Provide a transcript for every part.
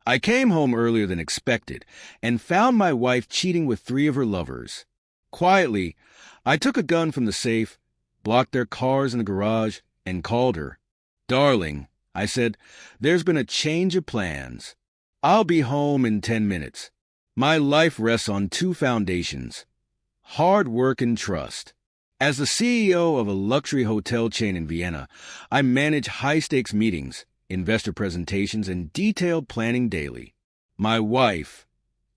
I came home earlier than expected and found my wife cheating with 3 of her lovers. Quietly, I took a gun from the safe, blocked their cars in the garage, and called her. "Darling," I said, "there's been a change of plans. I'll be home in 10 minutes. My life rests on 2 foundations: hard work and trust. As the CEO of a luxury hotel chain in Vienna, I manage high-stakes meetings, investor presentations, and detailed planning daily. My wife,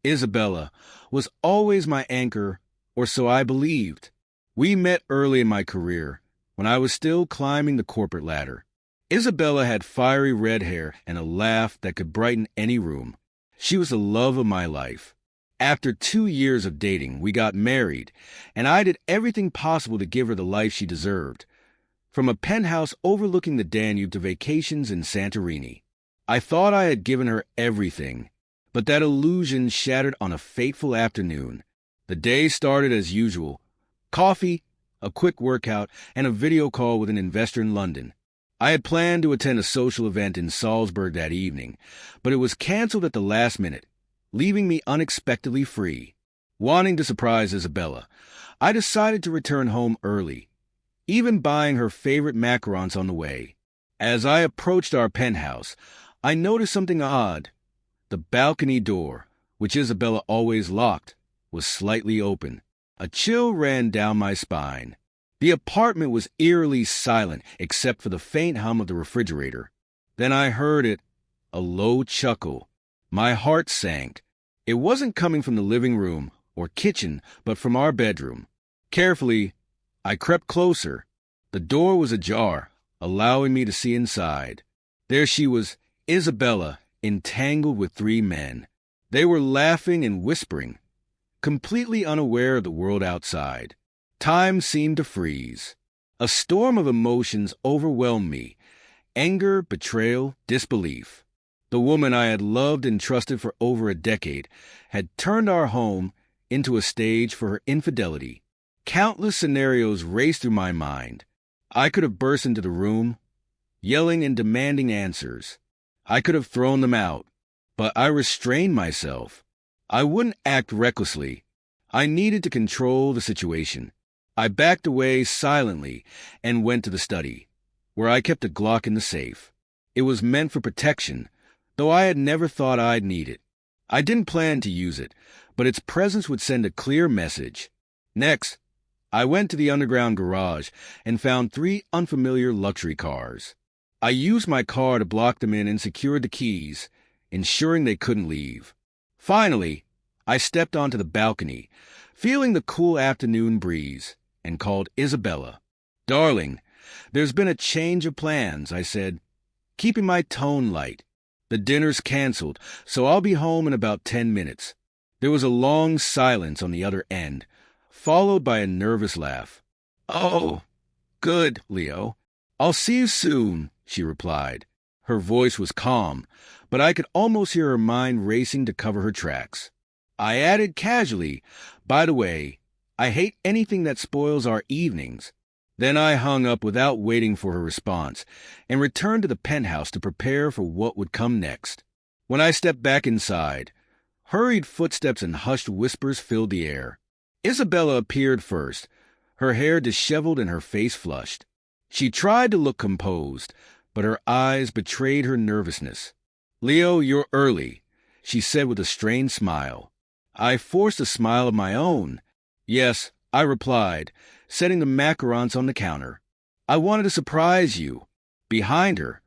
Isabella, was always my anchor, or so I believed. We met early in my career, when I was still climbing the corporate ladder. Isabella had fiery red hair and a laugh that could brighten any room. She was the love of my life. After 2 years of dating, we got married, and I did everything possible to give her the life she deserved. From a penthouse overlooking the Danube to vacations in Santorini. I thought I had given her everything, but that illusion shattered on a fateful afternoon. The day started as usual: coffee, a quick workout, and a video call with an investor in London. I had planned to attend a social event in Salzburg that evening, but it was canceled at the last minute, leaving me unexpectedly free. Wanting to surprise Isabella, I decided to return home early, even buying her favorite macarons on the way. As I approached our penthouse, I noticed something odd. The balcony door, which Isabella always locked, was slightly open. A chill ran down my spine. The apartment was eerily silent except for the faint hum of the refrigerator. Then I heard it, a low chuckle. My heart sank. It wasn't coming from the living room or kitchen, but from our bedroom. Carefully, I crept closer. The door was ajar, allowing me to see inside. There she was, Isabella, entangled with 3 men. They were laughing and whispering, completely unaware of the world outside. Time seemed to freeze. A storm of emotions overwhelmed me: anger, betrayal, disbelief. The woman I had loved and trusted for over a decade had turned our home into a stage for her infidelity. Countless scenarios raced through my mind. I could have burst into the room, yelling and demanding answers. I could have thrown them out, but I restrained myself. I wouldn't act recklessly. I needed to control the situation. I backed away silently and went to the study, where I kept a Glock in the safe. It was meant for protection, though I had never thought I'd need it. I didn't plan to use it, but its presence would send a clear message. Next, I went to the underground garage and found 3 unfamiliar luxury cars. I used my car to block them in and secured the keys, ensuring they couldn't leave. Finally, I stepped onto the balcony, feeling the cool afternoon breeze, and called Isabella. "Darling, there's been a change of plans," I said, keeping my tone light. "The dinner's canceled, so I'll be home in about 10 minutes." There was a long silence on the other end, followed by a nervous laugh. "Oh, good, Leo. I'll see you soon," she replied. Her voice was calm, but I could almost hear her mind racing to cover her tracks. I added casually, "By the way, I hate anything that spoils our evenings." Then I hung up without waiting for her response and returned to the penthouse to prepare for what would come next. When I stepped back inside, hurried footsteps and hushed whispers filled the air. Isabella appeared first, her hair disheveled and her face flushed. She tried to look composed, but her eyes betrayed her nervousness. "Leo, you're early," she said with a strained smile. I forced a smile of my own. "Yes," I replied, setting the macarons on the counter. "I wanted to surprise you." Behind her,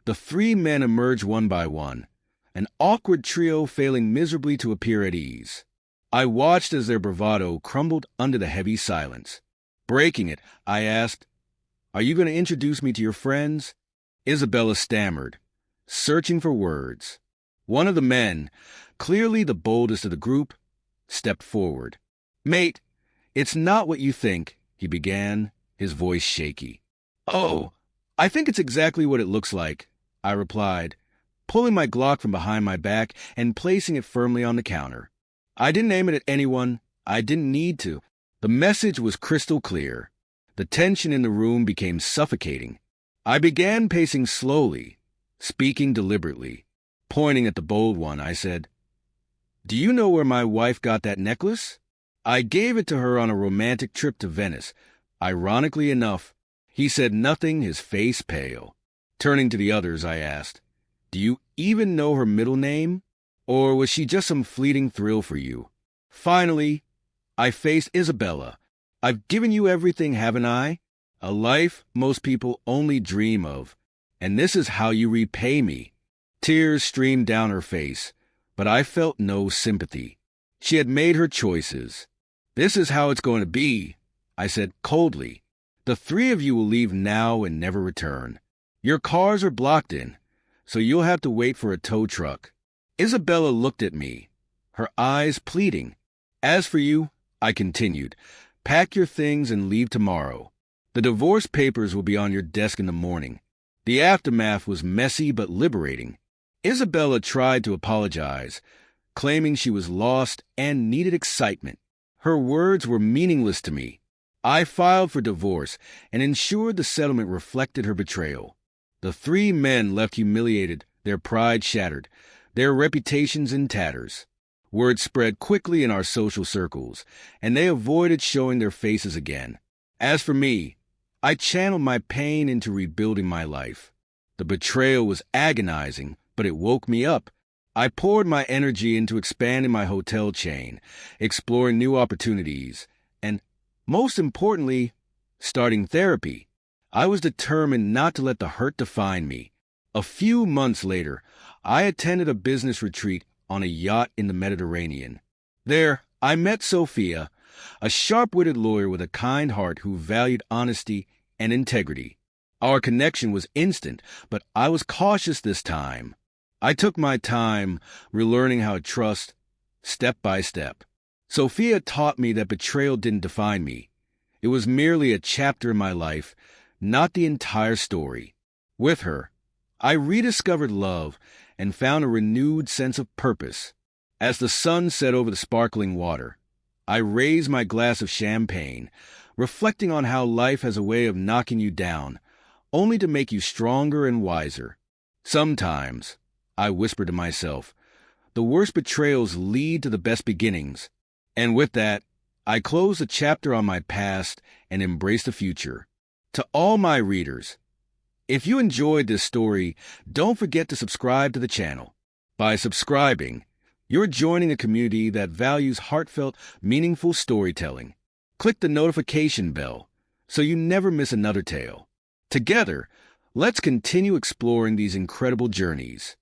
the 3 men emerged one by one, an awkward trio failing miserably to appear at ease. I watched as their bravado crumbled under the heavy silence. Breaking it, I asked, "Are you going to introduce me to your friends?" Isabella stammered, searching for words. One of the men, clearly the boldest of the group, stepped forward. "Mate, it's not what you think," he began, his voice shaky. "Oh, I think it's exactly what it looks like," I replied, pulling my Glock from behind my back and placing it firmly on the counter. I didn't aim it at anyone. I didn't need to. The message was crystal clear. The tension in the room became suffocating. I began pacing slowly, speaking deliberately. Pointing at the bold one, I said, "Do you know where my wife got that necklace? I gave it to her on a romantic trip to Venice." Ironically enough, he said nothing, his face pale. Turning to the others, I asked, "Do you even know her middle name? Or was she just some fleeting thrill for you?" Finally, I faced Isabella. "I've given you everything, haven't I? A life most people only dream of. And this is how you repay me." Tears streamed down her face, but I felt no sympathy. She had made her choices. "This is how it's going to be," I said coldly. "The three of you will leave now and never return. Your cars are blocked in, so you'll have to wait for a tow truck." Isabella looked at me, her eyes pleading. "As for you," I continued, "pack your things and leave tomorrow. The divorce papers will be on your desk in the morning." The aftermath was messy but liberating. Isabella tried to apologize, claiming she was lost and needed excitement. Her words were meaningless to me. I filed for divorce and ensured the settlement reflected her betrayal. The three men left humiliated, their pride shattered, their reputations in tatters. Word spread quickly in our social circles, and they avoided showing their faces again. As for me, I channeled my pain into rebuilding my life. The betrayal was agonizing, but it woke me up. I poured my energy into expanding my hotel chain, exploring new opportunities, and, most importantly, starting therapy. I was determined not to let the hurt define me. A few months later, I attended a business retreat on a yacht in the Mediterranean. There, I met Sophia, a sharp-witted lawyer with a kind heart who valued honesty and integrity. Our connection was instant, but I was cautious this time. I took my time relearning how to trust, step by step. Sophia taught me that betrayal didn't define me. It was merely a chapter in my life, not the entire story. With her, I rediscovered love and found a renewed sense of purpose. As the sun set over the sparkling water, I raised my glass of champagne, reflecting on how life has a way of knocking you down, only to make you stronger and wiser. Sometimes, I whispered to myself, the worst betrayals lead to the best beginnings. And with that, I closed a chapter on my past and embraced the future. To all my readers, if you enjoyed this story, don't forget to subscribe to the channel. By subscribing, you're joining a community that values heartfelt, meaningful storytelling. Click the notification bell so you never miss another tale. Together, let's continue exploring these incredible journeys.